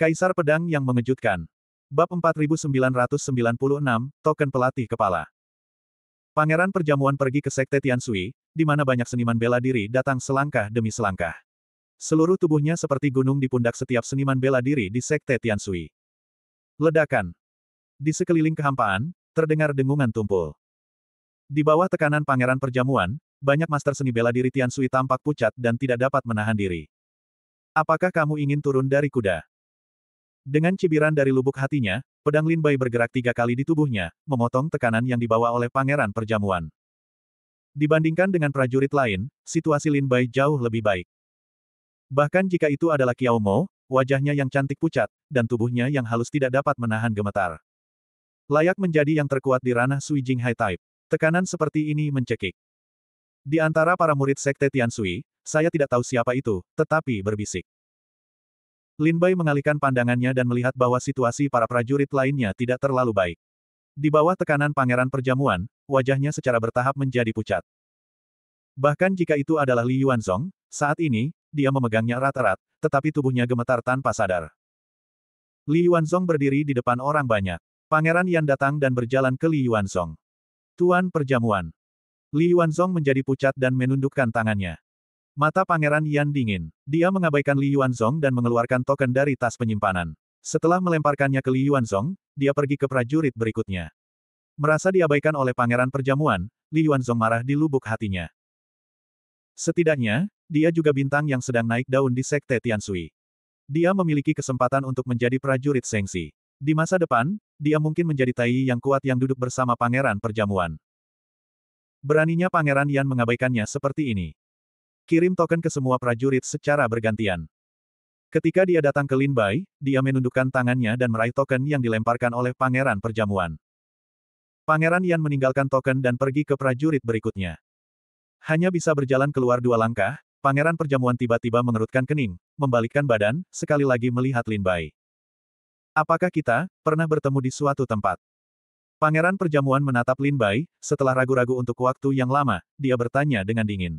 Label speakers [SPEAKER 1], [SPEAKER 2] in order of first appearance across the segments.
[SPEAKER 1] Kaisar Pedang yang Mengejutkan. Bab 4996, Token Pelatih Kepala. Pangeran Perjamuan pergi ke Sekte Tianshui, di mana banyak seniman bela diri datang selangkah demi selangkah. Seluruh tubuhnya seperti gunung di pundak setiap seniman bela diri di Sekte Tianshui. Ledakan. Di sekeliling kehampaan, terdengar dengungan tumpul. Di bawah tekanan Pangeran Perjamuan, banyak master seni bela diri Tianshui tampak pucat dan tidak dapat menahan diri. Apakah kamu ingin turun dari kuda? Dengan cibiran dari lubuk hatinya, pedang Lin Bai bergerak 3 kali di tubuhnya, memotong tekanan yang dibawa oleh Pangeran Perjamuan. Dibandingkan dengan prajurit lain, situasi Lin Bai jauh lebih baik. Bahkan jika itu adalah Qiao Mo, wajahnya yang cantik pucat, dan tubuhnya yang halus tidak dapat menahan gemetar. Layak menjadi yang terkuat di ranah Sui Jing High Type. Tekanan seperti ini mencekik. Di antara para murid Sekte Tianshui, saya tidak tahu siapa itu, tetapi berbisik. Lin Bai mengalihkan pandangannya dan melihat bahwa situasi para prajurit lainnya tidak terlalu baik. Di bawah tekanan Pangeran Perjamuan, wajahnya secara bertahap menjadi pucat. Bahkan jika itu adalah Li Yuanzong, saat ini, dia memegangnya erat-erat, tetapi tubuhnya gemetar tanpa sadar. Li Yuanzong berdiri di depan orang banyak. Pangeran Yan datang dan berjalan ke Li Yuanzong. Tuan Perjamuan. Li Yuanzong menjadi pucat dan menundukkan tangannya. Mata Pangeran Yan dingin. Dia mengabaikan Li Yuanzong dan mengeluarkan token dari tas penyimpanan. Setelah melemparkannya ke Li Yuanzong, dia pergi ke prajurit berikutnya. Merasa diabaikan oleh Pangeran Perjamuan, Li Yuanzong marah di lubuk hatinya. Setidaknya, dia juga bintang yang sedang naik daun di Sekte Tianshui. Dia memiliki kesempatan untuk menjadi prajurit Sengsi. Di masa depan, dia mungkin menjadi Tai yang kuat yang duduk bersama Pangeran Perjamuan. Beraninya Pangeran Yan mengabaikannya seperti ini. Kirim token ke semua prajurit secara bergantian. Ketika dia datang ke Lin Bai, dia menundukkan tangannya dan meraih token yang dilemparkan oleh Pangeran Perjamuan. Pangeran Yan meninggalkan token dan pergi ke prajurit berikutnya. Hanya bisa berjalan keluar 2 langkah, Pangeran Perjamuan tiba-tiba mengerutkan kening, membalikkan badan, sekali lagi melihat Lin Bai. Apakah kita pernah bertemu di suatu tempat? Pangeran Perjamuan menatap Lin Bai, setelah ragu-ragu untuk waktu yang lama, dia bertanya dengan dingin.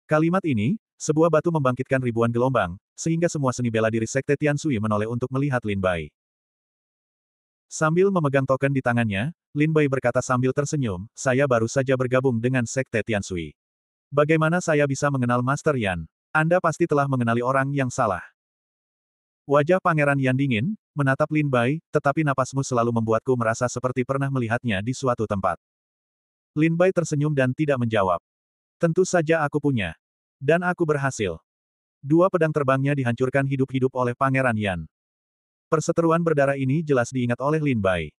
[SPEAKER 1] Kalimat ini, sebuah batu membangkitkan ribuan gelombang, sehingga semua seni bela diri Sekte Tianshui menoleh untuk melihat Lin Bai. Sambil memegang token di tangannya, Lin Bai berkata sambil tersenyum, saya baru saja bergabung dengan Sekte Tianshui. Bagaimana saya bisa mengenal Master Yan? Anda pasti telah mengenali orang yang salah. Wajah Pangeran Yan dingin, menatap Lin Bai, tetapi napasmu selalu membuatku merasa seperti pernah melihatnya di suatu tempat. Lin Bai tersenyum dan tidak menjawab. Tentu saja aku punya. Dan aku berhasil. 2 pedang terbangnya dihancurkan hidup-hidup oleh Pangeran Yan. Perseteruan berdarah ini jelas diingat oleh Lin Bai.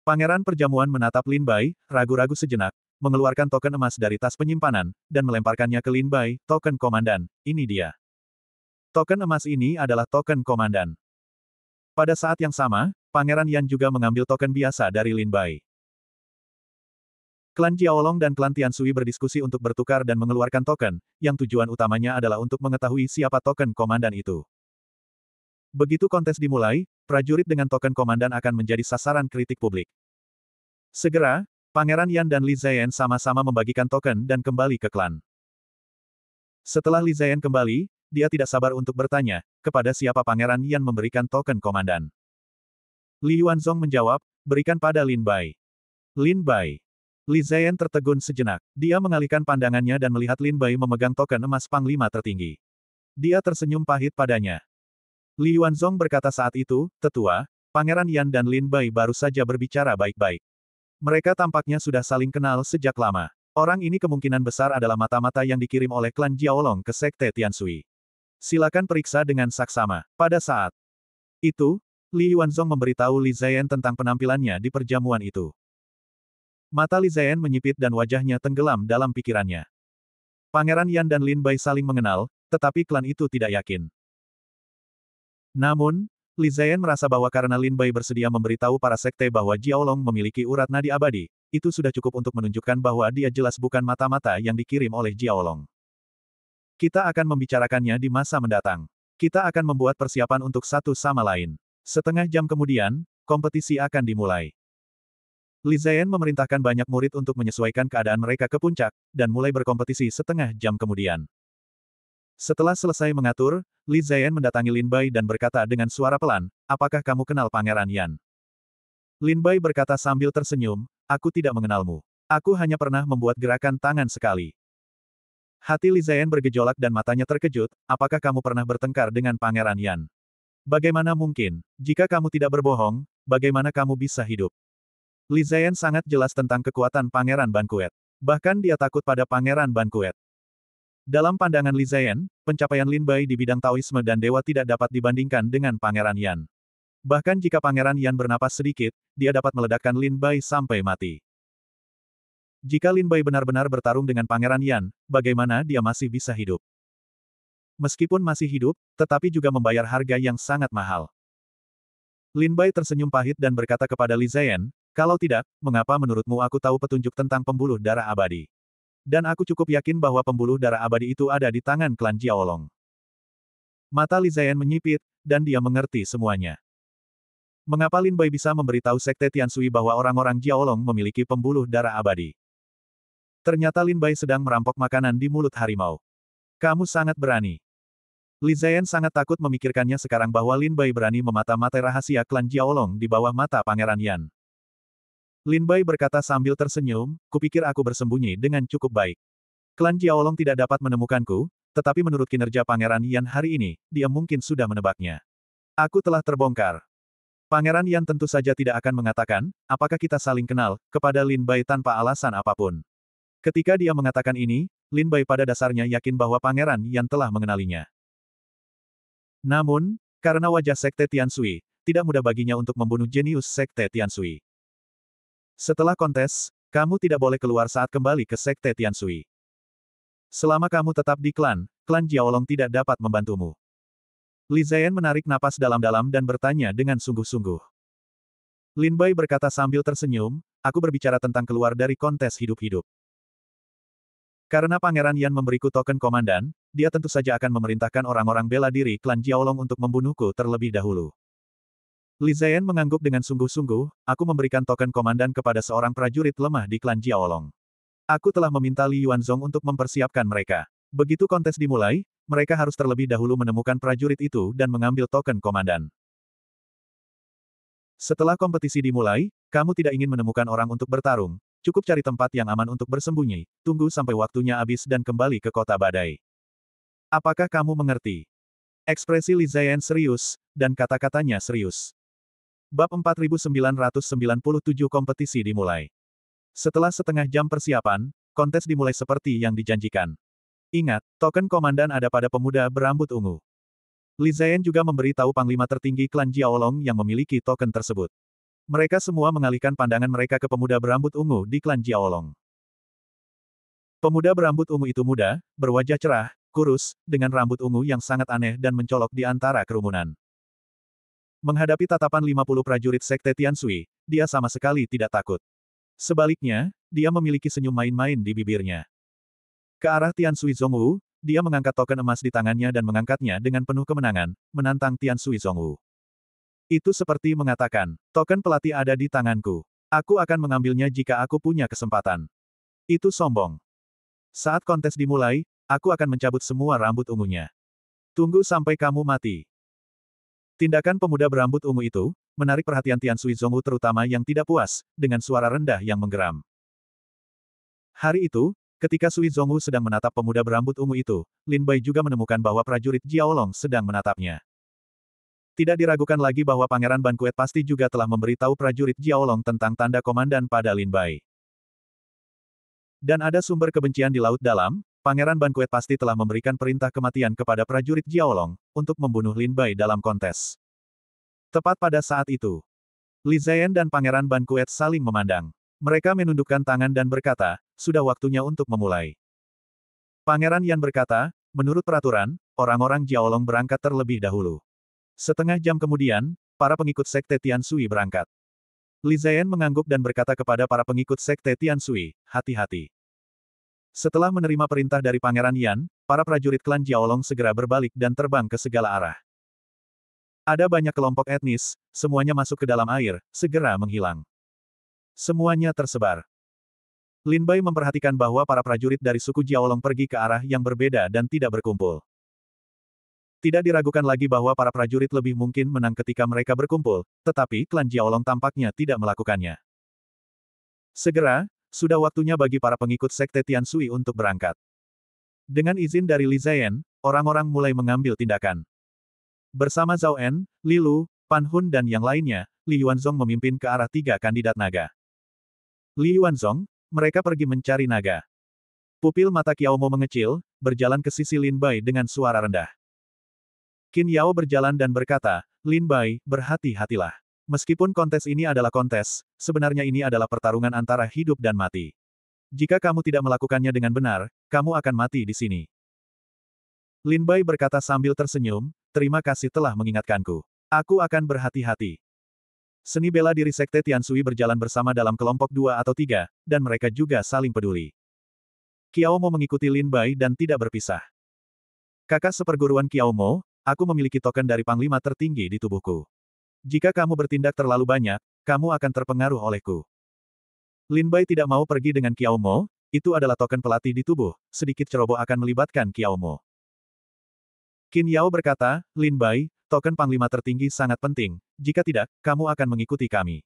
[SPEAKER 1] Pangeran Perjamuan menatap Lin Bai, ragu-ragu sejenak, mengeluarkan token emas dari tas penyimpanan, dan melemparkannya ke Lin Bai, token komandan, ini dia. Token emas ini adalah token komandan. Pada saat yang sama, Pangeran Yan juga mengambil token biasa dari Lin Bai. Klan Jiaolong dan klan Tianshui berdiskusi untuk bertukar dan mengeluarkan token, yang tujuan utamanya adalah untuk mengetahui siapa token komandan itu. Begitu kontes dimulai, prajurit dengan token komandan akan menjadi sasaran kritik publik. Segera, Pangeran Yan dan Li Ziyan sama-sama membagikan token dan kembali ke klan. Setelah Li Ziyan kembali, dia tidak sabar untuk bertanya, kepada siapa Pangeran Yan memberikan token komandan. Li Yuanzong menjawab, berikan pada Lin Bai. Lin Bai. Li Ziyan tertegun sejenak. Dia mengalihkan pandangannya dan melihat Lin Bai memegang token emas Panglima tertinggi. Dia tersenyum pahit padanya. Li Yuanzong berkata saat itu, tetua, Pangeran Yan dan Lin Bai baru saja berbicara baik-baik. Mereka tampaknya sudah saling kenal sejak lama. Orang ini kemungkinan besar adalah mata-mata yang dikirim oleh klan Jiaolong ke Sekte Tianshui. Silakan periksa dengan saksama. Pada saat itu, Li Yuanzong memberitahu Li Ziyan tentang penampilannya di perjamuan itu. Mata Li Ziyan menyipit dan wajahnya tenggelam dalam pikirannya. Pangeran Yan dan Lin Bai saling mengenal, tetapi klan itu tidak yakin. Namun, Li Ziyan merasa bahwa karena Lin Bai bersedia memberitahu para sekte bahwa Jiaolong memiliki urat nadi abadi, itu sudah cukup untuk menunjukkan bahwa dia jelas bukan mata-mata yang dikirim oleh Jiaolong. Kita akan membicarakannya di masa mendatang. Kita akan membuat persiapan untuk satu sama lain. Setengah jam kemudian, kompetisi akan dimulai. Li Ziyan memerintahkan banyak murid untuk menyesuaikan keadaan mereka ke puncak, dan mulai berkompetisi setengah jam kemudian. Setelah selesai mengatur, Li Ziyan mendatangi Lin Bai dan berkata dengan suara pelan, apakah kamu kenal Pangeran Yan? Lin Bai berkata sambil tersenyum, aku tidak mengenalmu. Aku hanya pernah membuat gerakan tangan sekali. Hati Li Ziyan bergejolak dan matanya terkejut, apakah kamu pernah bertengkar dengan Pangeran Yan? Bagaimana mungkin? Jika kamu tidak berbohong, bagaimana kamu bisa hidup? Li Ziyan sangat jelas tentang kekuatan Pangeran Banquet. Bahkan dia takut pada Pangeran Banquet. Dalam pandangan Li Ziyan, pencapaian Lin Bai di bidang Taoisme dan Dewa tidak dapat dibandingkan dengan Pangeran Yan. Bahkan jika Pangeran Yan bernapas sedikit, dia dapat meledakkan Lin Bai sampai mati. Jika Lin Bai benar-benar bertarung dengan Pangeran Yan, bagaimana dia masih bisa hidup? Meskipun masih hidup, tetapi juga membayar harga yang sangat mahal. Lin Bai tersenyum pahit dan berkata kepada Li Ziyan, kalau tidak, mengapa menurutmu aku tahu petunjuk tentang pembuluh darah abadi? Dan aku cukup yakin bahwa pembuluh darah abadi itu ada di tangan klan Jiaolong. Mata Li Ziyan menyipit, dan dia mengerti semuanya. Mengapa Lin Bai bisa memberitahu Sekte Tiansui bahwa orang-orang Jiaolong memiliki pembuluh darah abadi? Ternyata Lin Bai sedang merampok makanan di mulut harimau. Kamu sangat berani. Li Ziyan sangat takut memikirkannya sekarang bahwa Lin Bai berani memata-matai rahasia klan Jiaolong di bawah mata Pangeran Yan. Lin Bai berkata sambil tersenyum, kupikir aku bersembunyi dengan cukup baik. Klan Jiaolong tidak dapat menemukanku, tetapi menurut kinerja Pangeran Yan hari ini, dia mungkin sudah menebaknya. Aku telah terbongkar. Pangeran Yan tentu saja tidak akan mengatakan, apakah kita saling kenal, kepada Lin Bai tanpa alasan apapun. Ketika dia mengatakan ini, Lin Bai pada dasarnya yakin bahwa Pangeran Yan telah mengenalinya. Namun, karena wajah Sekte Tiansui, tidak mudah baginya untuk membunuh jenius Sekte Tiansui. Setelah kontes, kamu tidak boleh keluar saat kembali ke Sekte Tiansui. Selama kamu tetap di klan Jiaolong tidak dapat membantumu. Li Ziyan menarik napas dalam-dalam dan bertanya dengan sungguh-sungguh. Lin Bai berkata sambil tersenyum, aku berbicara tentang keluar dari kontes hidup-hidup. Karena Pangeran Yan memberiku token komandan, dia tentu saja akan memerintahkan orang-orang bela diri klan Jiaolong untuk membunuhku terlebih dahulu. Li Ziyan mengangguk dengan sungguh-sungguh, aku memberikan token komandan kepada seorang prajurit lemah di klan Jiaolong. Aku telah meminta Li Yuanzong untuk mempersiapkan mereka. Begitu kontes dimulai, mereka harus terlebih dahulu menemukan prajurit itu dan mengambil token komandan. Setelah kompetisi dimulai, kamu tidak ingin menemukan orang untuk bertarung, cukup cari tempat yang aman untuk bersembunyi, tunggu sampai waktunya habis dan kembali ke kota badai. Apakah kamu mengerti? Ekspresi Li Ziyan serius, dan kata-katanya serius. Bab 4997 kompetisi dimulai. Setelah setengah jam persiapan, kontes dimulai seperti yang dijanjikan. Ingat, token komandan ada pada pemuda berambut ungu. Li Ziyan juga memberi tahu panglima tertinggi klan Jiaolong yang memiliki token tersebut. Mereka semua mengalihkan pandangan mereka ke pemuda berambut ungu di klan Jiaolong. Pemuda berambut ungu itu muda, berwajah cerah, kurus, dengan rambut ungu yang sangat aneh dan mencolok di antara kerumunan. Menghadapi tatapan 50 prajurit Sekte Tiansui, dia sama sekali tidak takut. Sebaliknya, dia memiliki senyum main-main di bibirnya. Ke arah Tiansui Zongwu, dia mengangkat token emas di tangannya dan mengangkatnya dengan penuh kemenangan, menantang Tiansui Zongwu. Itu seperti mengatakan, token pelatih ada di tanganku. Aku akan mengambilnya jika aku punya kesempatan. Itu sombong. Saat kontes dimulai, aku akan mencabut semua rambut ungunya. Tunggu sampai kamu mati. Tindakan pemuda berambut ungu itu, menarik perhatian Tiansui Zongwu terutama yang tidak puas, dengan suara rendah yang menggeram. Hari itu, ketika Sui Zongwu sedang menatap pemuda berambut ungu itu, Lin Bai juga menemukan bahwa prajurit Jiaolong sedang menatapnya. Tidak diragukan lagi bahwa Pangeran Banquet pasti juga telah memberitahu prajurit Jiaolong tentang tanda komandan pada Lin Bai. Dan ada sumber kebencian di laut dalam, Pangeran Banquet pasti telah memberikan perintah kematian kepada prajurit Jiaolong, untuk membunuh Lin Bai dalam kontes. Tepat pada saat itu, Li Ziyan dan Pangeran Banquet saling memandang. Mereka menundukkan tangan dan berkata, sudah waktunya untuk memulai. Pangeran Yan berkata, menurut peraturan, orang-orang Jiaolong berangkat terlebih dahulu. Setengah jam kemudian, para pengikut Sekte Tiansui berangkat. Li Ziyan mengangguk dan berkata kepada para pengikut Sekte Tiansui, hati-hati. Setelah menerima perintah dari Pangeran Yan, para prajurit klan Jiaolong segera berbalik dan terbang ke segala arah. Ada banyak kelompok etnis, semuanya masuk ke dalam air, segera menghilang. Semuanya tersebar. Lin Bai memperhatikan bahwa para prajurit dari suku Jiaolong pergi ke arah yang berbeda dan tidak berkumpul. Tidak diragukan lagi bahwa para prajurit lebih mungkin menang ketika mereka berkumpul, tetapi klan Jiaolong tampaknya tidak melakukannya. Segera, sudah waktunya bagi para pengikut Sekte Tianshui untuk berangkat. Dengan izin dari Li Ziyan, orang-orang mulai mengambil tindakan. Bersama Zhao En, Li Lu, Pan Hun dan yang lainnya, Li Yuanzong memimpin ke arah 3 kandidat naga. Li Yuanzong, mereka pergi mencari naga. Pupil mata Qiao Mo mengecil, berjalan ke sisi Lin Bai dengan suara rendah. Qin Yao berjalan dan berkata, Lin Bai, berhati-hatilah. Meskipun kontes ini adalah kontes, sebenarnya ini adalah pertarungan antara hidup dan mati. Jika kamu tidak melakukannya dengan benar, kamu akan mati di sini. Lin Bai berkata sambil tersenyum, terima kasih telah mengingatkanku. Aku akan berhati-hati. Seni bela diri Sekte Tianshui berjalan bersama dalam kelompok 2 atau 3, dan mereka juga saling peduli. Qiao Mo mengikuti Lin Bai dan tidak berpisah. Kakak seperguruan Qiao Mo, aku memiliki token dari Panglima tertinggi di tubuhku. Jika kamu bertindak terlalu banyak, kamu akan terpengaruh olehku. Lin Bai tidak mau pergi dengan Qiao Mo, itu adalah token pelatih di tubuh, sedikit ceroboh akan melibatkan Qiao Mo. Qin Yao berkata, Lin Bai, token Panglima tertinggi sangat penting, jika tidak, kamu akan mengikuti kami.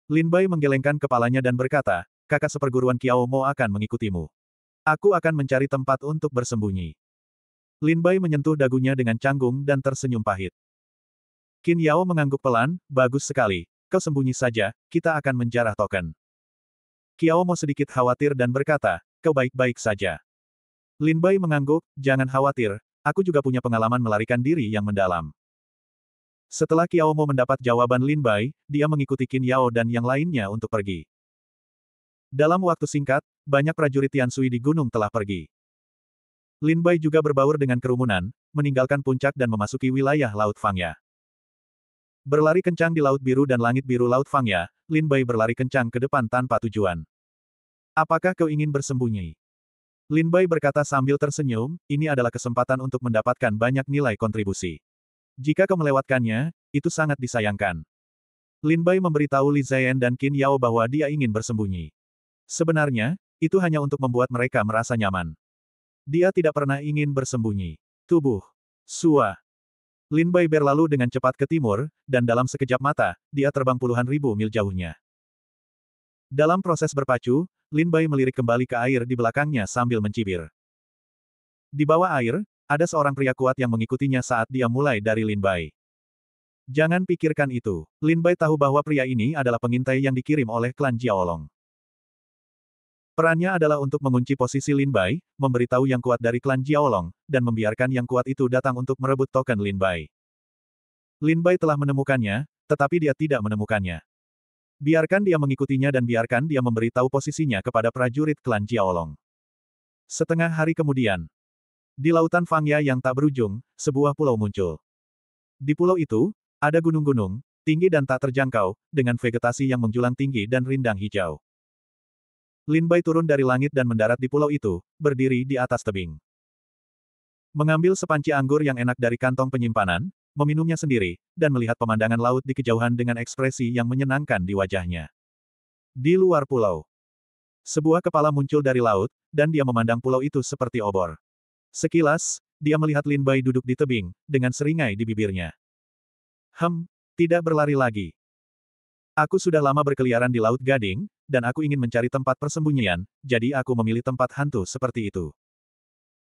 [SPEAKER 1] Lin Bai menggelengkan kepalanya dan berkata, kakak seperguruan Qiao Mo akan mengikutimu. Aku akan mencari tempat untuk bersembunyi. Lin Bai menyentuh dagunya dengan canggung dan tersenyum pahit. Qin Yao mengangguk pelan, bagus sekali, kau sembunyi saja, kita akan menjarah token. Qiao Mo sedikit khawatir dan berkata, kau baik-baik saja. Lin Bai mengangguk, jangan khawatir, aku juga punya pengalaman melarikan diri yang mendalam. Setelah Qiao Mo mendapat jawaban Lin Bai, dia mengikuti Qin Yao dan yang lainnya untuk pergi. Dalam waktu singkat, banyak prajurit Tianshui di gunung telah pergi. Lin Bai juga berbaur dengan kerumunan, meninggalkan puncak dan memasuki wilayah Laut Fangya. Berlari kencang di Laut Biru dan Langit Biru Laut Fangya, Lin Bai berlari kencang ke depan tanpa tujuan. Apakah kau ingin bersembunyi? Lin Bai berkata sambil tersenyum, ini adalah kesempatan untuk mendapatkan banyak nilai kontribusi. Jika kau melewatkannya, itu sangat disayangkan. Lin Bai memberitahu Li Ziyan dan Qin Yao bahwa dia ingin bersembunyi. Sebenarnya, itu hanya untuk membuat mereka merasa nyaman. Dia tidak pernah ingin bersembunyi. Tubuh. Sua. Lin Bai berlalu dengan cepat ke timur, dan dalam sekejap mata, dia terbang puluhan ribu mil jauhnya. Dalam proses berpacu, Lin Bai melirik kembali ke air di belakangnya sambil mencibir. Di bawah air, ada seorang pria kuat yang mengikutinya saat dia mulai dari Lin Bai. Jangan pikirkan itu. Lin Bai tahu bahwa pria ini adalah pengintai yang dikirim oleh klan Jiaolong. Perannya adalah untuk mengunci posisi Lin Bai, memberitahu yang kuat dari klan Jiaolong, dan membiarkan yang kuat itu datang untuk merebut token Lin Bai. Lin Bai telah menemukannya, tetapi dia tidak menemukannya. Biarkan dia mengikutinya dan biarkan dia memberitahu posisinya kepada prajurit klan Jiaolong. Setengah hari kemudian, di lautan Fangya yang tak berujung, sebuah pulau muncul. Di pulau itu, ada gunung-gunung, tinggi dan tak terjangkau, dengan vegetasi yang menjulang tinggi dan rindang hijau. Lin Bai turun dari langit dan mendarat di pulau itu, berdiri di atas tebing. Mengambil sepanci anggur yang enak dari kantong penyimpanan, meminumnya sendiri, dan melihat pemandangan laut di kejauhan dengan ekspresi yang menyenangkan di wajahnya. Di luar pulau, sebuah kepala muncul dari laut, dan dia memandang pulau itu seperti obor. Sekilas, dia melihat Lin Bai duduk di tebing, dengan seringai di bibirnya. Tidak berlari lagi. Aku sudah lama berkeliaran di Laut Gading, dan aku ingin mencari tempat persembunyian, jadi aku memilih tempat hantu seperti itu.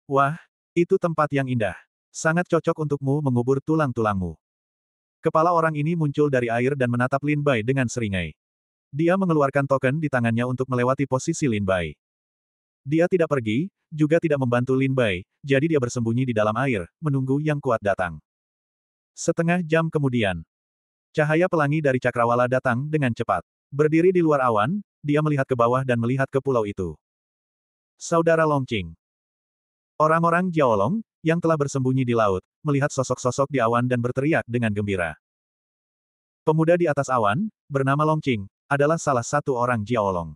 [SPEAKER 1] Wah, itu tempat yang indah. Sangat cocok untukmu mengubur tulang-tulangmu. Kepala orang ini muncul dari air dan menatap Lin Bai dengan seringai. Dia mengeluarkan token di tangannya untuk melewati posisi Lin Bai. Dia tidak pergi, juga tidak membantu Lin Bai, jadi dia bersembunyi di dalam air, menunggu yang kuat datang. Setengah jam kemudian, cahaya pelangi dari cakrawala datang dengan cepat. Berdiri di luar awan, dia melihat ke bawah dan melihat ke pulau itu. Saudara Longqing. Orang-orang Jiaolong, yang telah bersembunyi di laut, melihat sosok-sosok di awan dan berteriak dengan gembira. Pemuda di atas awan, bernama Longqing, adalah salah satu orang Jiaolong.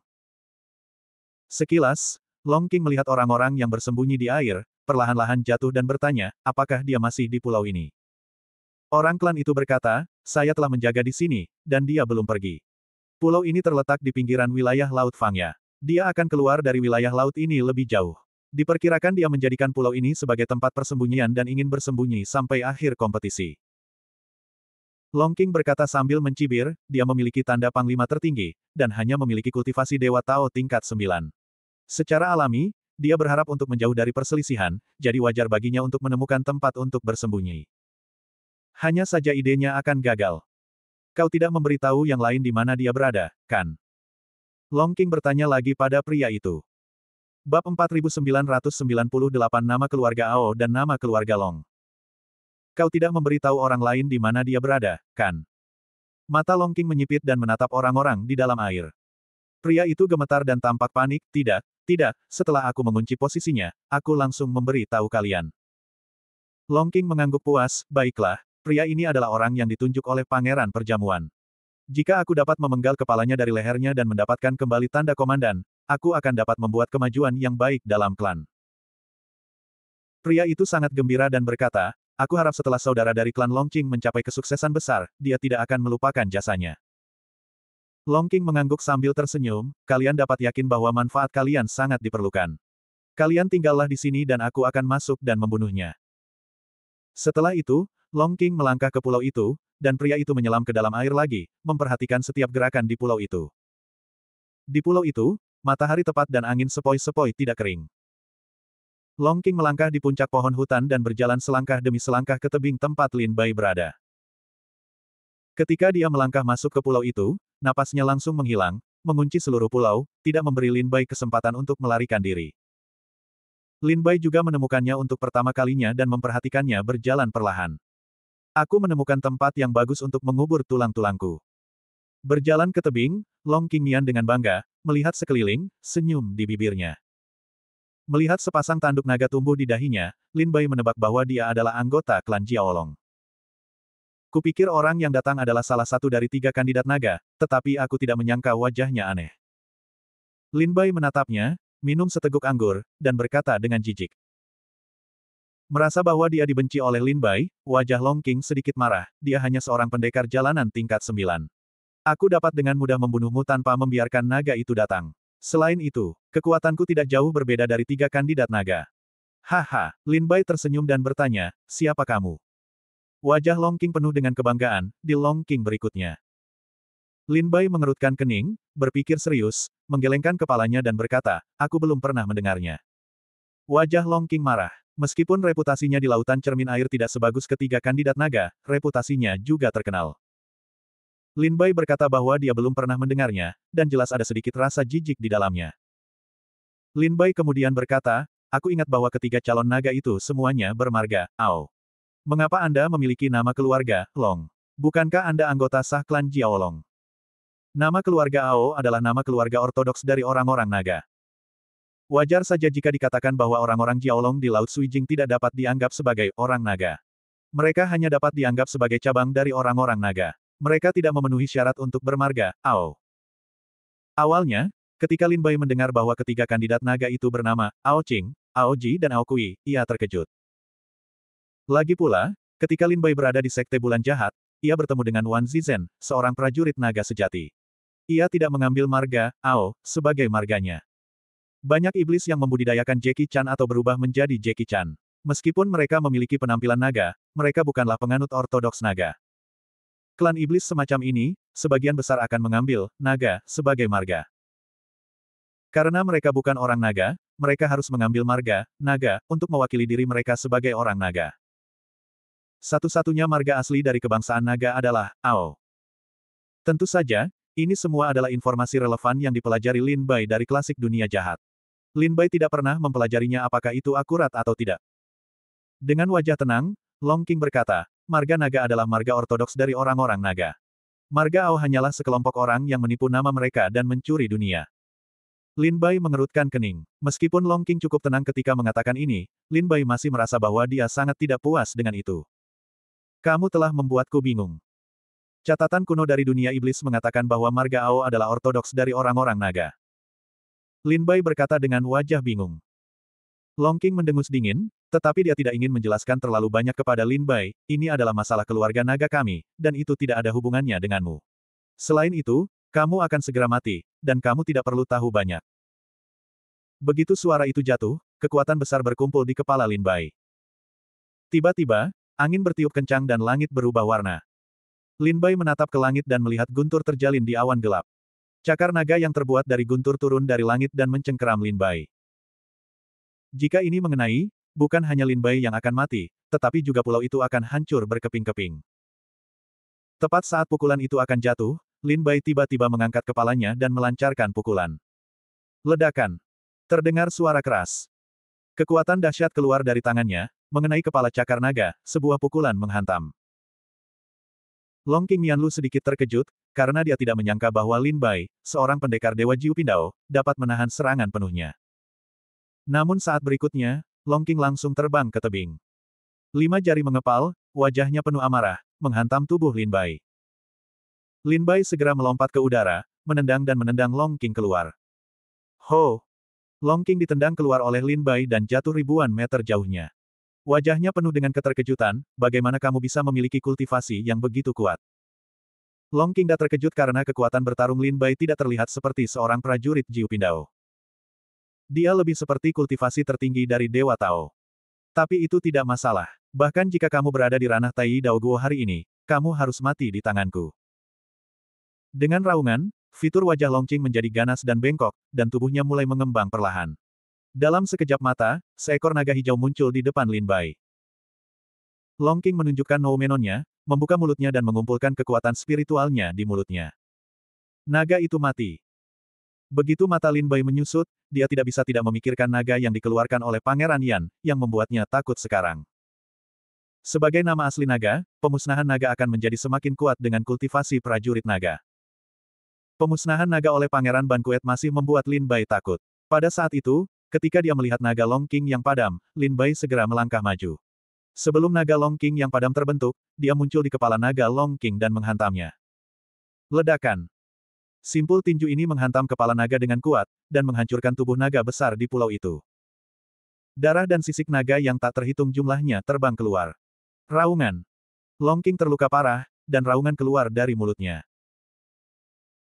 [SPEAKER 1] Sekilas, Longqing melihat orang-orang yang bersembunyi di air, perlahan-lahan jatuh dan bertanya, apakah dia masih di pulau ini? Orang klan itu berkata, saya telah menjaga di sini, dan dia belum pergi. Pulau ini terletak di pinggiran wilayah Laut Fangya. Dia akan keluar dari wilayah laut ini lebih jauh. Diperkirakan dia menjadikan pulau ini sebagai tempat persembunyian dan ingin bersembunyi sampai akhir kompetisi. Long Qing berkata sambil mencibir, dia memiliki tanda panglima tertinggi, dan hanya memiliki kultivasi Dewa Tao tingkat 9. Secara alami, dia berharap untuk menjauh dari perselisihan, jadi wajar baginya untuk menemukan tempat untuk bersembunyi. Hanya saja idenya akan gagal. Kau tidak memberitahu yang lain di mana dia berada, kan? Long Qing bertanya lagi pada pria itu. Bab 4998 Nama Keluarga Ao dan Nama Keluarga Long. Kau tidak memberitahu orang lain di mana dia berada, kan? Mata Long Qing menyipit dan menatap orang-orang di dalam air. Pria itu gemetar dan tampak panik, tidak, setelah aku mengunci posisinya, aku langsung memberi tahu kalian. Long Qing mengangguk puas, baiklah, pria ini adalah orang yang ditunjuk oleh Pangeran Perjamuan. Jika aku dapat memenggal kepalanya dari lehernya dan mendapatkan kembali tanda komandan, aku akan dapat membuat kemajuan yang baik dalam klan. Pria itu sangat gembira dan berkata, aku harap setelah saudara dari klan Long Qing mencapai kesuksesan besar, dia tidak akan melupakan jasanya. Long Qing mengangguk sambil tersenyum, kalian dapat yakin bahwa manfaat kalian sangat diperlukan. Kalian tinggallah di sini dan aku akan masuk dan membunuhnya. Setelah itu, Long Qing melangkah ke pulau itu, dan pria itu menyelam ke dalam air lagi, memperhatikan setiap gerakan di pulau itu. Di pulau itu, matahari tepat dan angin sepoi-sepoi tidak kering. Long Qing melangkah di puncak pohon hutan dan berjalan selangkah demi selangkah ke tebing tempat Lin Bai berada. Ketika dia melangkah masuk ke pulau itu, napasnya langsung menghilang, mengunci seluruh pulau, tidak memberi Lin Bai kesempatan untuk melarikan diri. Lin Bai juga menemukannya untuk pertama kalinya dan memperhatikannya berjalan perlahan. Aku menemukan tempat yang bagus untuk mengubur tulang-tulangku. Berjalan ke tebing, Long Qing Nian dengan bangga, melihat sekeliling, senyum di bibirnya. Melihat sepasang tanduk naga tumbuh di dahinya, Lin Bai menebak bahwa dia adalah anggota klan Jiaolong. Kupikir orang yang datang adalah salah satu dari 3 kandidat naga, tetapi aku tidak menyangka wajahnya aneh. Lin Bai menatapnya, minum seteguk anggur, dan berkata dengan jijik. Merasa bahwa dia dibenci oleh Lin Bai, wajah Long Qing sedikit marah, dia hanya seorang pendekar jalanan tingkat 9. Aku dapat dengan mudah membunuhmu tanpa membiarkan naga itu datang. Selain itu, kekuatanku tidak jauh berbeda dari 3 kandidat naga. Haha, Lin Bai tersenyum dan bertanya, siapa kamu? Wajah Long Qing penuh dengan kebanggaan, di Long Qing berikutnya. Lin Bai mengerutkan kening, berpikir serius, menggelengkan kepalanya dan berkata, aku belum pernah mendengarnya. Wajah Long Qing marah. Meskipun reputasinya di lautan cermin air tidak sebagus ketiga kandidat naga, reputasinya juga terkenal. Lin Bai berkata bahwa dia belum pernah mendengarnya, dan jelas ada sedikit rasa jijik di dalamnya. Lin Bai kemudian berkata, aku ingat bahwa ketiga calon naga itu semuanya bermarga, Ao. Mengapa Anda memiliki nama keluarga, Long? Bukankah Anda anggota sah klan Jiaolong? Nama keluarga Ao adalah nama keluarga ortodoks dari orang-orang naga. Wajar saja jika dikatakan bahwa orang-orang Jiaolong di Laut Suijing tidak dapat dianggap sebagai orang naga. Mereka hanya dapat dianggap sebagai cabang dari orang-orang naga. Mereka tidak memenuhi syarat untuk bermarga, Ao. Awalnya, ketika Lin Bai mendengar bahwa ketiga kandidat naga itu bernama Ao Qing, Ao Ji dan Ao Kui, ia terkejut. Lagi pula, ketika Lin Bai berada di Sekte Bulan Jahat, ia bertemu dengan Wan Zizhen, seorang prajurit naga sejati. Ia tidak mengambil marga, Ao, sebagai marganya. Banyak iblis yang membudidayakan Jackie Chan atau berubah menjadi Jackie Chan. Meskipun mereka memiliki penampilan naga, mereka bukanlah penganut ortodoks naga. Klan iblis semacam ini, sebagian besar akan mengambil naga sebagai marga. Karena mereka bukan orang naga, mereka harus mengambil marga naga untuk mewakili diri mereka sebagai orang naga. Satu-satunya marga asli dari kebangsaan naga adalah Ao. Tentu saja, ini semua adalah informasi relevan yang dipelajari Lin Bai dari klasik dunia jahat. Lin Bai tidak pernah mempelajarinya apakah itu akurat atau tidak. Dengan wajah tenang, Long Qing berkata, marga naga adalah marga ortodoks dari orang-orang naga. Marga Ao hanyalah sekelompok orang yang menipu nama mereka dan mencuri dunia. Lin Bai mengerutkan kening. Meskipun Long Qing cukup tenang ketika mengatakan ini, Lin Bai masih merasa bahwa dia sangat tidak puas dengan itu. Kamu telah membuatku bingung. Catatan kuno dari dunia iblis mengatakan bahwa marga Ao adalah ortodoks dari orang-orang naga. Lin Bai berkata dengan wajah bingung. Long Qing mendengus dingin, tetapi dia tidak ingin menjelaskan terlalu banyak kepada Lin Bai, ini adalah masalah keluarga naga kami, dan itu tidak ada hubungannya denganmu. Selain itu, kamu akan segera mati, dan kamu tidak perlu tahu banyak. Begitu suara itu jatuh, kekuatan besar berkumpul di kepala Lin Bai. Tiba-tiba, angin bertiup kencang dan langit berubah warna. Lin Bai menatap ke langit dan melihat guntur terjalin di awan gelap. Cakar naga yang terbuat dari guntur turun dari langit dan mencengkeram Lin Bai. Jika ini mengenai, bukan hanya Lin Bai yang akan mati, tetapi juga pulau itu akan hancur berkeping-keping. Tepat saat pukulan itu akan jatuh, Lin Bai tiba-tiba mengangkat kepalanya dan melancarkan pukulan. Ledakan. Terdengar suara keras. Kekuatan dahsyat keluar dari tangannya, mengenai kepala cakar naga, sebuah pukulan menghantam. Long King Mianlu sedikit terkejut, karena dia tidak menyangka bahwa Lin Bai, seorang pendekar Dewa Jiu Pindao, dapat menahan serangan penuhnya. Namun saat berikutnya, Long King langsung terbang ke tebing. 5 jari mengepal, wajahnya penuh amarah, menghantam tubuh Lin Bai. Lin Bai segera melompat ke udara, menendang dan menendang Long King keluar. Ho! Long King ditendang keluar oleh Lin Bai dan jatuh ribuan meter jauhnya. Wajahnya penuh dengan keterkejutan, bagaimana kamu bisa memiliki kultivasi yang begitu kuat? Long King tidak terkejut karena kekuatan bertarung Lin Bai tidak terlihat seperti seorang prajurit Jiu Pindao. Dia lebih seperti kultivasi tertinggi dari Dewa Tao. Tapi itu tidak masalah. Bahkan jika kamu berada di ranah Tai Dao Guo hari ini, kamu harus mati di tanganku. Dengan raungan, fitur wajah Long King menjadi ganas dan bengkok, dan tubuhnya mulai mengembang perlahan. Dalam sekejap mata, seekor naga hijau muncul di depan Lin Bai. Long King menunjukkan noumenonnya, membuka mulutnya dan mengumpulkan kekuatan spiritualnya di mulutnya. Naga itu mati. Begitu mata Lin Bai menyusut, dia tidak bisa tidak memikirkan naga yang dikeluarkan oleh Pangeran Yan, yang membuatnya takut sekarang. Sebagai nama asli naga, pemusnahan naga akan menjadi semakin kuat dengan kultivasi prajurit naga. Pemusnahan naga oleh Pangeran Ban Kuet masih membuat Lin Bai takut. Pada saat itu, ketika dia melihat naga Long King yang padam, Lin Bai segera melangkah maju. Sebelum naga Long King yang padam terbentuk, dia muncul di kepala naga Long King dan menghantamnya. Ledakan. Simpul tinju ini menghantam kepala naga dengan kuat, dan menghancurkan tubuh naga besar di pulau itu. Darah dan sisik naga yang tak terhitung jumlahnya terbang keluar. Raungan. Long King terluka parah, dan raungan keluar dari mulutnya.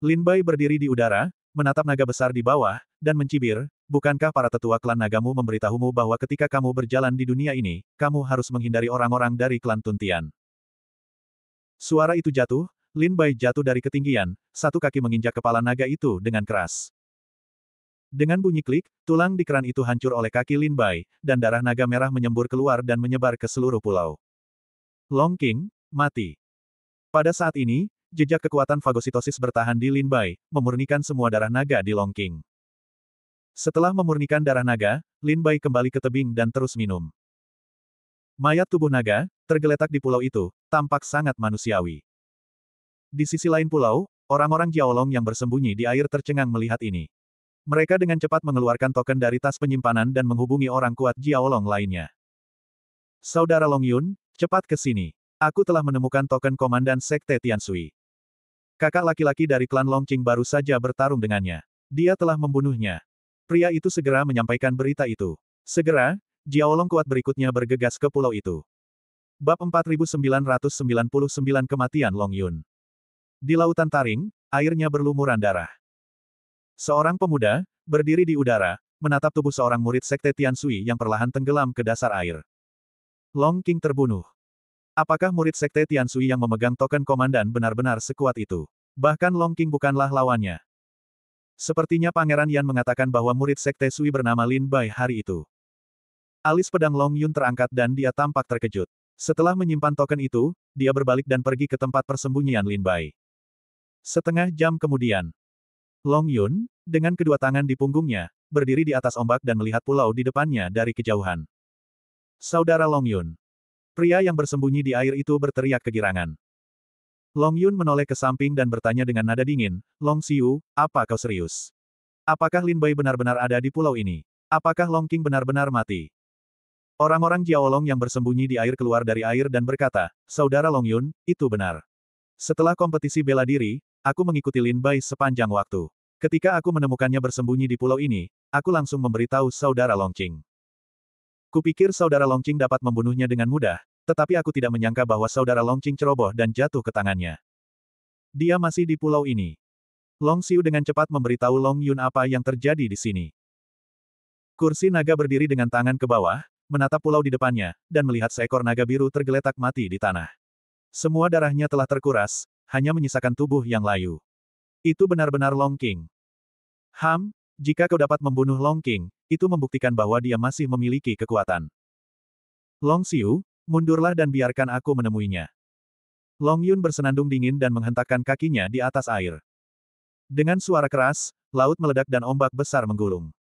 [SPEAKER 1] Lin Bai berdiri di udara, menatap naga besar di bawah, dan mencibir, bukankah para tetua klan nagamu memberitahumu bahwa ketika kamu berjalan di dunia ini, kamu harus menghindari orang-orang dari klan Tuntian? Suara itu jatuh, Lin Bai jatuh dari ketinggian, satu kaki menginjak kepala naga itu dengan keras. Dengan bunyi klik, tulang di keran itu hancur oleh kaki Lin Bai, dan darah naga merah menyembur keluar dan menyebar ke seluruh pulau. Long King, mati. Pada saat ini, jejak kekuatan fagositosis bertahan di Lin Bai, memurnikan semua darah naga di Long King. Setelah memurnikan darah naga, Lin Bai kembali ke tebing dan terus minum. Mayat tubuh naga, tergeletak di pulau itu, tampak sangat manusiawi. Di sisi lain pulau, orang-orang Jiaolong yang bersembunyi di air tercengang melihat ini. Mereka dengan cepat mengeluarkan token dari tas penyimpanan dan menghubungi orang kuat Jiaolong lainnya. Saudara Long Yun, cepat ke sini. Aku telah menemukan token komandan Sekte Tianshui. Kakak laki-laki dari klan Longqing baru saja bertarung dengannya. Dia telah membunuhnya. Pria itu segera menyampaikan berita itu. Segera, Jiaolong kuat berikutnya bergegas ke pulau itu. Bab 4999 Kematian Long Yun. Di lautan taring, airnya berlumuran darah. Seorang pemuda, berdiri di udara, menatap tubuh seorang murid Sekte Tianshui yang perlahan tenggelam ke dasar air. Long King terbunuh. Apakah murid Sekte Tianshui yang memegang token komandan benar-benar sekuat itu? Bahkan Long King bukanlah lawannya. Sepertinya Pangeran Yan mengatakan bahwa murid Sekte Sui bernama Lin Bai hari itu. Alis pedang Long Yun terangkat dan dia tampak terkejut. Setelah menyimpan token itu, dia berbalik dan pergi ke tempat persembunyian Lin Bai. Setengah jam kemudian, Long Yun, dengan kedua tangan di punggungnya, berdiri di atas ombak dan melihat pulau di depannya dari kejauhan. Saudara Long Yun. Pria yang bersembunyi di air itu berteriak kegirangan. Long Yun menoleh ke samping dan bertanya dengan nada dingin, Long Xiu, apa kau serius? Apakah Lin Bai benar-benar ada di pulau ini? Apakah Long King benar-benar mati? Orang-orang Jiaolong yang bersembunyi di air keluar dari air dan berkata, Saudara Long Yun, itu benar. Setelah kompetisi bela diri, aku mengikuti Lin Bai sepanjang waktu. Ketika aku menemukannya bersembunyi di pulau ini, aku langsung memberitahu Saudara Long Qing. Kupikir Saudara Long Qing dapat membunuhnya dengan mudah, tetapi aku tidak menyangka bahwa Saudara Long Qing ceroboh dan jatuh ke tangannya. Dia masih di pulau ini. Long Xiu dengan cepat memberitahu Long Yun apa yang terjadi di sini. Kursi naga berdiri dengan tangan ke bawah, menatap pulau di depannya, dan melihat seekor naga biru tergeletak mati di tanah. Semua darahnya telah terkuras, hanya menyisakan tubuh yang layu. Itu benar-benar Long King. Jika kau dapat membunuh Long King, itu membuktikan bahwa dia masih memiliki kekuatan. Long Xiu, mundurlah dan biarkan aku menemuinya. Long Yun bersenandung dingin dan menghentakkan kakinya di atas air. Dengan suara keras, laut meledak dan ombak besar menggulung.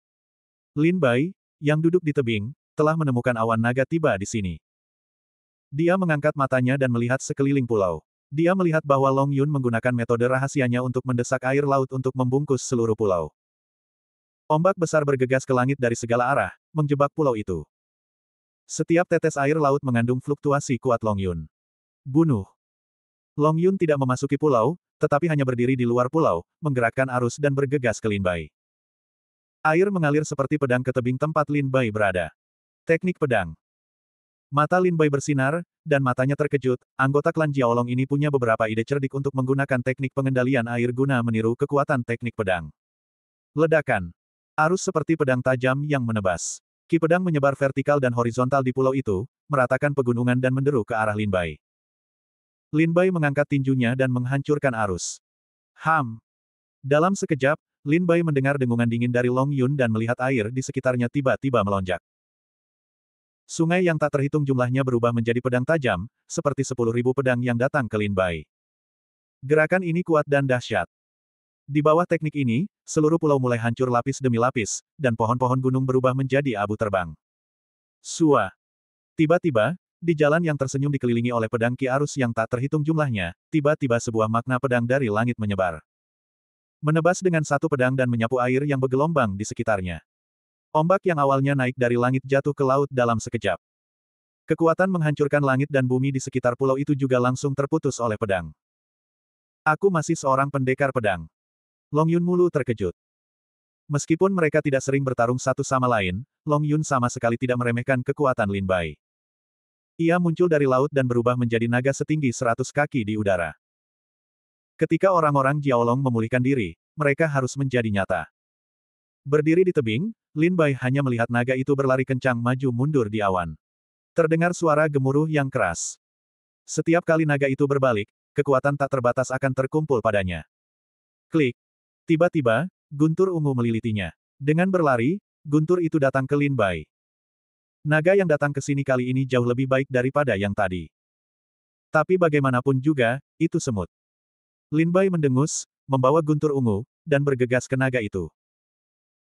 [SPEAKER 1] Lin Bai, yang duduk di tebing, telah menemukan awan naga tiba di sini. Dia mengangkat matanya dan melihat sekeliling pulau. Dia melihat bahwa Long Yun menggunakan metode rahasianya untuk mendesak air laut untuk membungkus seluruh pulau. Ombak besar bergegas ke langit dari segala arah, menjebak pulau itu. Setiap tetes air laut mengandung fluktuasi kuat Long Yun. Bunuh. Long Yun tidak memasuki pulau, tetapi hanya berdiri di luar pulau, menggerakkan arus dan bergegas ke Lin Bai. Air mengalir seperti pedang ke tebing tempat Lin Bai berada. Teknik pedang. Mata Lin Bai bersinar, dan matanya terkejut. Anggota klan Jiaolong ini punya beberapa ide cerdik untuk menggunakan teknik pengendalian air guna meniru kekuatan teknik pedang. Ledakan. Arus seperti pedang tajam yang menebas. Ki pedang menyebar vertikal dan horizontal di pulau itu, meratakan pegunungan dan menderu ke arah Lin Bai. Lin Bai mengangkat tinjunya dan menghancurkan arus. Dalam sekejap, Lin Bai mendengar dengungan dingin dari Long Yun dan melihat air di sekitarnya tiba-tiba melonjak. Sungai yang tak terhitung jumlahnya berubah menjadi pedang tajam, seperti 10.000 pedang yang datang ke Lin Bai. Gerakan ini kuat dan dahsyat. Di bawah teknik ini, seluruh pulau mulai hancur lapis demi lapis, dan pohon-pohon gunung berubah menjadi abu terbang. Sua. Tiba-tiba, di jalan yang tersenyum dikelilingi oleh pedang ki arus yang tak terhitung jumlahnya, tiba-tiba sebuah makna pedang dari langit menyebar. Menebas dengan satu pedang dan menyapu air yang bergelombang di sekitarnya. Ombak yang awalnya naik dari langit jatuh ke laut dalam sekejap. Kekuatan menghancurkan langit dan bumi di sekitar pulau itu juga langsung terputus oleh pedang. Aku masih seorang pendekar pedang. Long Yun mulu terkejut. Meskipun mereka tidak sering bertarung satu sama lain, Long Yun sama sekali tidak meremehkan kekuatan Lin Bai. Ia muncul dari laut dan berubah menjadi naga setinggi 100 kaki di udara. Ketika orang-orang Jiaolong memulihkan diri, mereka harus menjadi nyata. Berdiri di tebing, Lin Bai hanya melihat naga itu berlari kencang maju mundur di awan. Terdengar suara gemuruh yang keras. Setiap kali naga itu berbalik, kekuatan tak terbatas akan terkumpul padanya. Klik. Tiba-tiba, guntur ungu melilitinya. Dengan berlari, guntur itu datang ke Lin Bai. Naga yang datang ke sini kali ini jauh lebih baik daripada yang tadi. Tapi bagaimanapun juga, itu semut. Lin Bai mendengus, membawa guntur ungu, dan bergegas ke naga itu.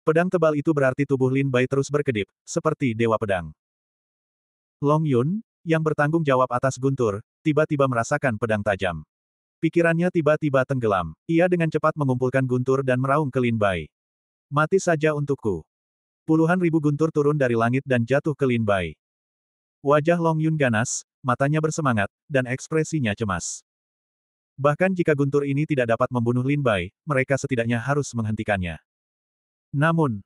[SPEAKER 1] Pedang tebal itu berarti tubuh Lin Bai terus berkedip, seperti dewa pedang. Long Yun, yang bertanggung jawab atas guntur, tiba-tiba merasakan pedang tajam. Pikirannya tiba-tiba tenggelam. Ia dengan cepat mengumpulkan guntur dan meraung ke Lin Bai. Mati saja untukku. Puluhan ribu guntur turun dari langit dan jatuh ke Lin Bai. Wajah Long Yun ganas, matanya bersemangat, dan ekspresinya cemas. Bahkan jika guntur ini tidak dapat membunuh Lin Bai, mereka setidaknya harus menghentikannya. Namun,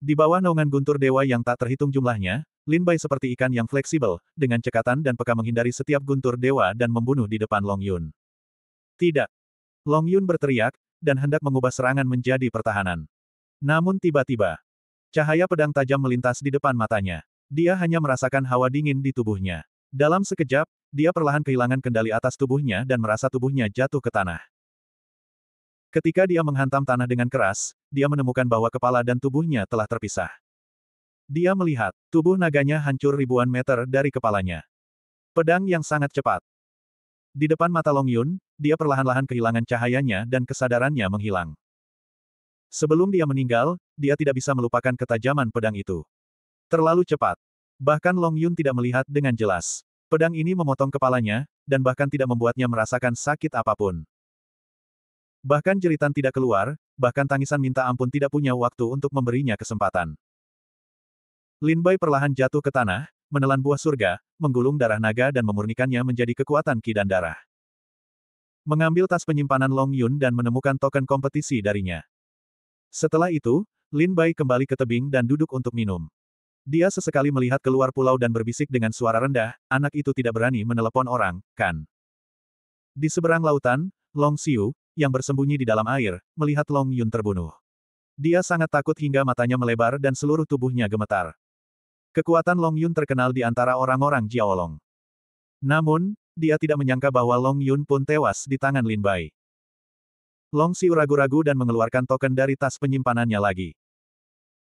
[SPEAKER 1] di bawah naungan guntur dewa yang tak terhitung jumlahnya, Lin Bai seperti ikan yang fleksibel, dengan cekatan dan peka menghindari setiap guntur dewa dan membunuh di depan Long Yun. Tidak. Long Yun berteriak, dan hendak mengubah serangan menjadi pertahanan. Namun tiba-tiba, cahaya pedang tajam melintas di depan matanya. Dia hanya merasakan hawa dingin di tubuhnya. Dalam sekejap, dia perlahan kehilangan kendali atas tubuhnya dan merasa tubuhnya jatuh ke tanah. Ketika dia menghantam tanah dengan keras, dia menemukan bahwa kepala dan tubuhnya telah terpisah. Dia melihat, tubuh naganya hancur ribuan meter dari kepalanya. Pedang yang sangat cepat. Di depan mata Long Yun, dia perlahan-lahan kehilangan cahayanya dan kesadarannya menghilang. Sebelum dia meninggal, dia tidak bisa melupakan ketajaman pedang itu. Terlalu cepat. Bahkan Long Yun tidak melihat dengan jelas. Pedang ini memotong kepalanya, dan bahkan tidak membuatnya merasakan sakit apapun. Bahkan jeritan tidak keluar, bahkan tangisan minta ampun tidak punya waktu untuk memberinya kesempatan. Lin Bai perlahan jatuh ke tanah, menelan buah surga, menggulung darah naga dan memurnikannya menjadi kekuatan ki dan darah. Mengambil tas penyimpanan Long Yun dan menemukan token kompetisi darinya. Setelah itu, Lin Bai kembali ke tebing dan duduk untuk minum. Dia sesekali melihat keluar pulau dan berbisik dengan suara rendah, anak itu tidak berani menelepon orang, kan? Di seberang lautan, Long Xiu, yang bersembunyi di dalam air, melihat Long Yun terbunuh. Dia sangat takut hingga matanya melebar dan seluruh tubuhnya gemetar. Kekuatan Long Yun terkenal di antara orang-orang Jiaolong. Namun, dia tidak menyangka bahwa Long Yun pun tewas di tangan Lin Bai. Long Xiu ragu-ragu dan mengeluarkan token dari tas penyimpanannya lagi.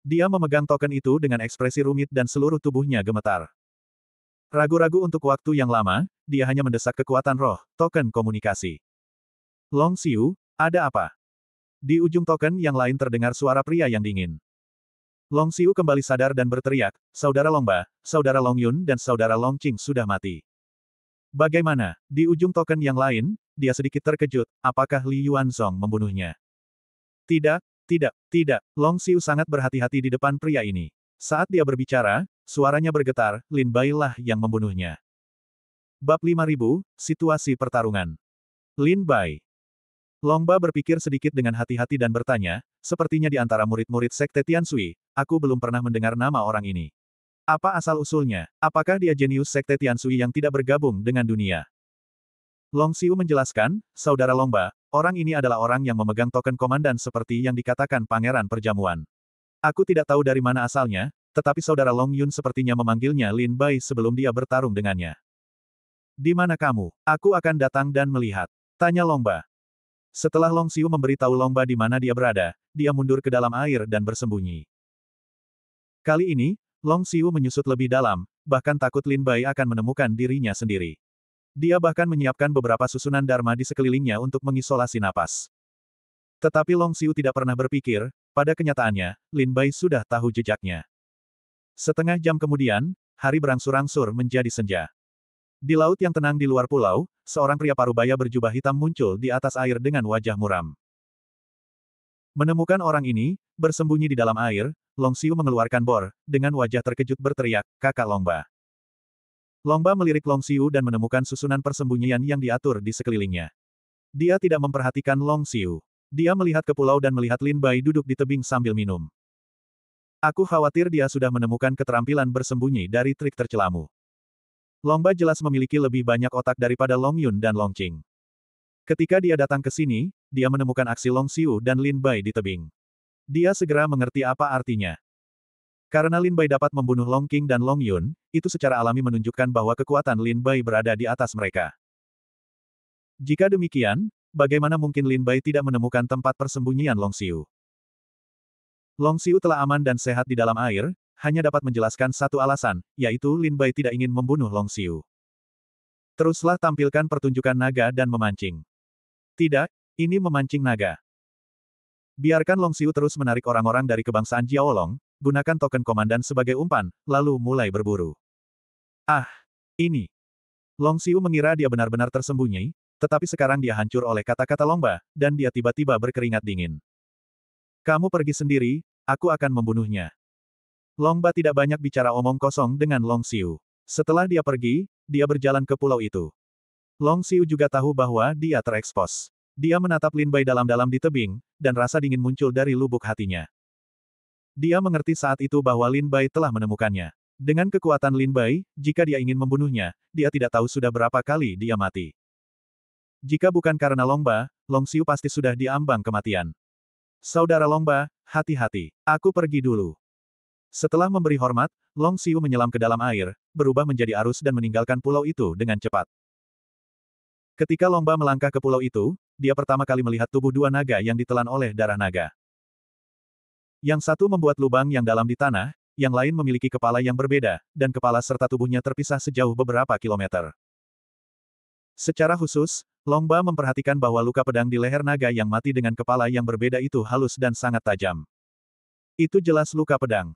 [SPEAKER 1] Dia memegang token itu dengan ekspresi rumit dan seluruh tubuhnya gemetar. Ragu-ragu untuk waktu yang lama, dia hanya mendesak kekuatan roh, token komunikasi. Long Xiu, ada apa? Di ujung token yang lain terdengar suara pria yang dingin. Long Xiu kembali sadar dan berteriak, Saudara Longba, Saudara Long Yun dan Saudara Long Qing sudah mati. Bagaimana? Di ujung token yang lain, dia sedikit terkejut, apakah Li Yuanzong membunuhnya? Tidak, tidak, tidak. Long Xiu sangat berhati-hati di depan pria ini. Saat dia berbicara, suaranya bergetar, Lin Bai lah yang membunuhnya. Bab 5000, Situasi Pertarungan. Lin Bai. Longba berpikir sedikit dengan hati-hati dan bertanya, sepertinya di antara murid-murid Sekte Tiansui, aku belum pernah mendengar nama orang ini. Apa asal-usulnya? Apakah dia jenius Sekte Tiansui yang tidak bergabung dengan dunia? Long Xiu menjelaskan, Saudara Longba, orang ini adalah orang yang memegang token komandan seperti yang dikatakan Pangeran Perjamuan. Aku tidak tahu dari mana asalnya, tetapi Saudara Long Yun sepertinya memanggilnya Lin Bai sebelum dia bertarung dengannya. Di mana kamu? Aku akan datang dan melihat. Tanya Longba. Setelah Long Xiu memberitahu Longba di mana dia berada, dia mundur ke dalam air dan bersembunyi. Kali ini, Long Xiu menyusut lebih dalam, bahkan takut Lin Bai akan menemukan dirinya sendiri. Dia bahkan menyiapkan beberapa susunan dharma di sekelilingnya untuk mengisolasi napas. Tetapi Long Xiu tidak pernah berpikir, pada kenyataannya, Lin Bai sudah tahu jejaknya. Setengah jam kemudian, hari berangsur-angsur menjadi senja. Di laut yang tenang di luar pulau, seorang pria parubaya berjubah hitam muncul di atas air dengan wajah muram. Menemukan orang ini, bersembunyi di dalam air, Long Xiu mengeluarkan bor, dengan wajah terkejut berteriak, Kakak Longba. Longba melirik Long Xiu dan menemukan susunan persembunyian yang diatur di sekelilingnya. Dia tidak memperhatikan Long Xiu. Dia melihat ke pulau dan melihat Lin Bai duduk di tebing sambil minum. Aku khawatir dia sudah menemukan keterampilan bersembunyi dari trik tercelamu. Longba jelas memiliki lebih banyak otak daripada Long Yun dan Long Qing. Ketika dia datang ke sini, dia menemukan aksi Long Xiu dan Lin Bai di tebing. Dia segera mengerti apa artinya. Karena Lin Bai dapat membunuh Long Qing dan Long Yun, itu secara alami menunjukkan bahwa kekuatan Lin Bai berada di atas mereka. Jika demikian, bagaimana mungkin Lin Bai tidak menemukan tempat persembunyian Long Xiu? Long Xiu telah aman dan sehat di dalam air, hanya dapat menjelaskan satu alasan, yaitu Lin Bai tidak ingin membunuh Long Xiu. Teruslah tampilkan pertunjukan naga dan memancing. Tidak, ini memancing naga. Biarkan Long Xiu terus menarik orang-orang dari kebangsaan Jiaolong, gunakan token komandan sebagai umpan, lalu mulai berburu. Ah, ini. Long Xiu mengira dia benar-benar tersembunyi, tetapi sekarang dia hancur oleh kata-kata Longba, dan dia tiba-tiba berkeringat dingin. Kamu pergi sendiri, aku akan membunuhnya. Longba tidak banyak bicara omong kosong dengan Long Xiu. Setelah dia pergi, dia berjalan ke pulau itu. Long Xiu juga tahu bahwa dia terekspos. Dia menatap Lin Bai dalam-dalam di tebing, dan rasa dingin muncul dari lubuk hatinya. Dia mengerti saat itu bahwa Lin Bai telah menemukannya. Dengan kekuatan Lin Bai, jika dia ingin membunuhnya, dia tidak tahu sudah berapa kali dia mati. Jika bukan karena Longba, Long Xiu pasti sudah diambang kematian. Saudara Longba, hati-hati. Aku pergi dulu. Setelah memberi hormat, Long Xiu menyelam ke dalam air, berubah menjadi arus dan meninggalkan pulau itu dengan cepat. Ketika Longba melangkah ke pulau itu, dia pertama kali melihat tubuh dua naga yang ditelan oleh darah naga. Yang satu membuat lubang yang dalam di tanah, yang lain memiliki kepala yang berbeda, dan kepala serta tubuhnya terpisah sejauh beberapa kilometer. Secara khusus, Longba memperhatikan bahwa luka pedang di leher naga yang mati dengan kepala yang berbeda itu halus dan sangat tajam. Itu jelas luka pedang.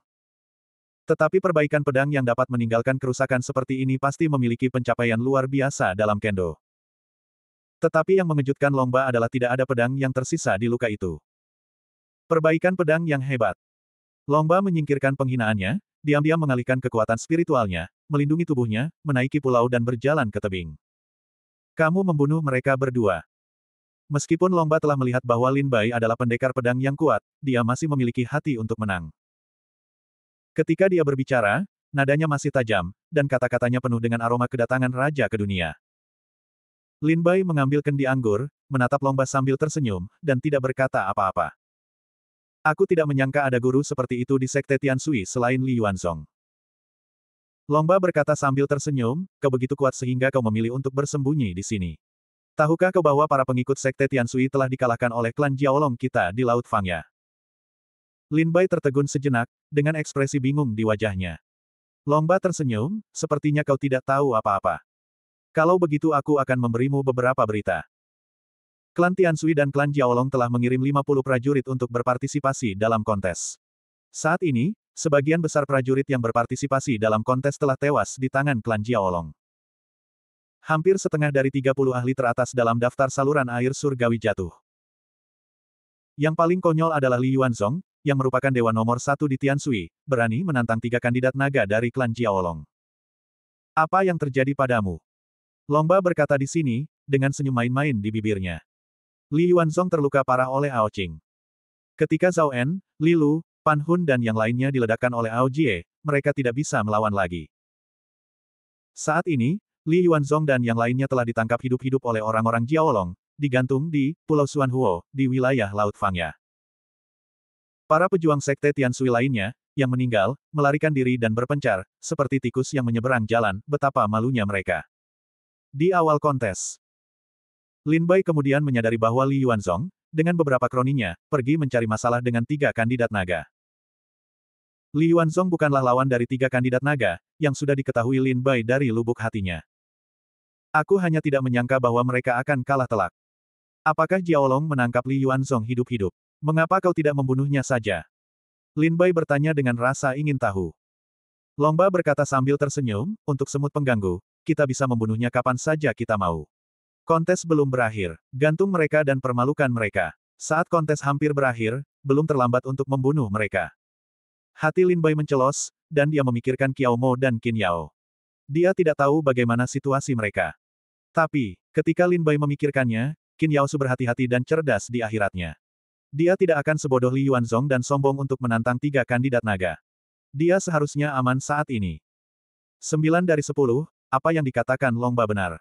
[SPEAKER 1] Tetapi perbaikan pedang yang dapat meninggalkan kerusakan seperti ini pasti memiliki pencapaian luar biasa dalam kendo. Tetapi yang mengejutkan Longba adalah tidak ada pedang yang tersisa di luka itu. Perbaikan pedang yang hebat. Longba menyingkirkan penghinaannya, diam-diam mengalihkan kekuatan spiritualnya, melindungi tubuhnya, menaiki pulau dan berjalan ke tebing. Kamu membunuh mereka berdua. Meskipun Longba telah melihat bahwa Lin Bai adalah pendekar pedang yang kuat, dia masih memiliki hati untuk menang. Ketika dia berbicara, nadanya masih tajam, dan kata-katanya penuh dengan aroma kedatangan raja ke dunia. Lin Bai mengambil kendi anggur, menatap Longba sambil tersenyum, dan tidak berkata apa-apa. Aku tidak menyangka ada guru seperti itu di Sekte Tianshui selain Li Yuanzong. Longba berkata sambil tersenyum, kau begitu kuat sehingga kau memilih untuk bersembunyi di sini. Tahukah kau bahwa para pengikut Sekte Tianshui telah dikalahkan oleh klan Jiaolong kita di Laut Fangya? Lin Bai tertegun sejenak, dengan ekspresi bingung di wajahnya. Longba tersenyum, sepertinya kau tidak tahu apa-apa. Kalau begitu aku akan memberimu beberapa berita. Klan Tianshui dan klan Jiaolong telah mengirim 50 prajurit untuk berpartisipasi dalam kontes. Saat ini, sebagian besar prajurit yang berpartisipasi dalam kontes telah tewas di tangan klan Jiaolong. Hampir setengah dari 30 ahli teratas dalam daftar saluran air surgawi jatuh. Yang paling konyol adalah Li Yuanzong, yang merupakan dewa nomor 1 di Tianshui, berani menantang 3 kandidat naga dari klan Jiaolong. Apa yang terjadi padamu? Longba berkata di sini, dengan senyum main-main di bibirnya. Li Yuanzong terluka parah oleh Ao Qing. Ketika Zhao En, Li Lu, Pan Hun dan yang lainnya diledakkan oleh Ao Jie, mereka tidak bisa melawan lagi. Saat ini, Li Yuanzong dan yang lainnya telah ditangkap hidup-hidup oleh orang-orang Jiaolong, digantung di Pulau Xuanhuo, di wilayah Laut Fangya. Para pejuang Sekte Tianshui lainnya, yang meninggal, melarikan diri dan berpencar, seperti tikus yang menyeberang jalan, betapa malunya mereka. Di awal kontes, Lin Bai kemudian menyadari bahwa Li Yuanzong, dengan beberapa kroninya, pergi mencari masalah dengan 3 kandidat naga. Li Yuanzong bukanlah lawan dari 3 kandidat naga, yang sudah diketahui Lin Bai dari lubuk hatinya. Aku hanya tidak menyangka bahwa mereka akan kalah telak. Apakah Jiaolong menangkap Li Yuanzong hidup-hidup? Mengapa kau tidak membunuhnya saja? Lin Bai bertanya dengan rasa ingin tahu. Longba berkata sambil tersenyum, untuk semut pengganggu, kita bisa membunuhnya kapan saja kita mau. Kontes belum berakhir. Gantung mereka dan permalukan mereka. Saat kontes hampir berakhir, belum terlambat untuk membunuh mereka. Hati Lin Bai mencelos, dan dia memikirkan Qiao Mo dan Qin Yao. Dia tidak tahu bagaimana situasi mereka. Tapi, ketika Lin Bai memikirkannya, Qin Yao berhati-hati dan cerdas di akhiratnya. Dia tidak akan sebodoh Li Yuanzong dan sombong untuk menantang 3 kandidat naga. Dia seharusnya aman saat ini. 9 dari 10, apa yang dikatakan Longba benar.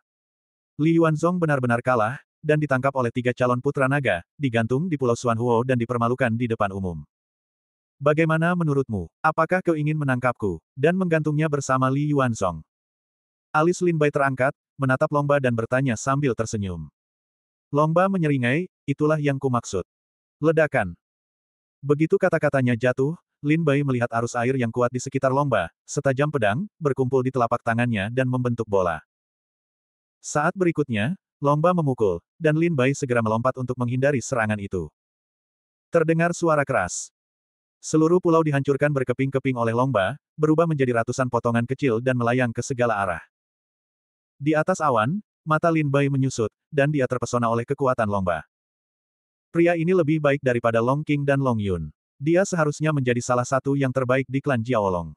[SPEAKER 1] Li Yuanzong benar-benar kalah, dan ditangkap oleh 3 calon putra naga, digantung di Pulau Xuanhuo dan dipermalukan di depan umum. Bagaimana menurutmu? Apakah kau ingin menangkapku, dan menggantungnya bersama Li Yuanzong? Alis Lin Bai terangkat, menatap Longba dan bertanya sambil tersenyum. Longba menyeringai, itulah yang kumaksud. Ledakan. Begitu kata-katanya jatuh, Lin Bai melihat arus air yang kuat di sekitar Longba, setajam pedang, berkumpul di telapak tangannya dan membentuk bola. Saat berikutnya, Longba memukul, dan Lin Bai segera melompat untuk menghindari serangan itu. Terdengar suara keras. Seluruh pulau dihancurkan berkeping-keping oleh Longba, berubah menjadi ratusan potongan kecil dan melayang ke segala arah. Di atas awan, mata Lin Bai menyusut, dan dia terpesona oleh kekuatan Longba. Pria ini lebih baik daripada Long Qing dan Long Yun. Dia seharusnya menjadi salah satu yang terbaik di klan Jiaolong.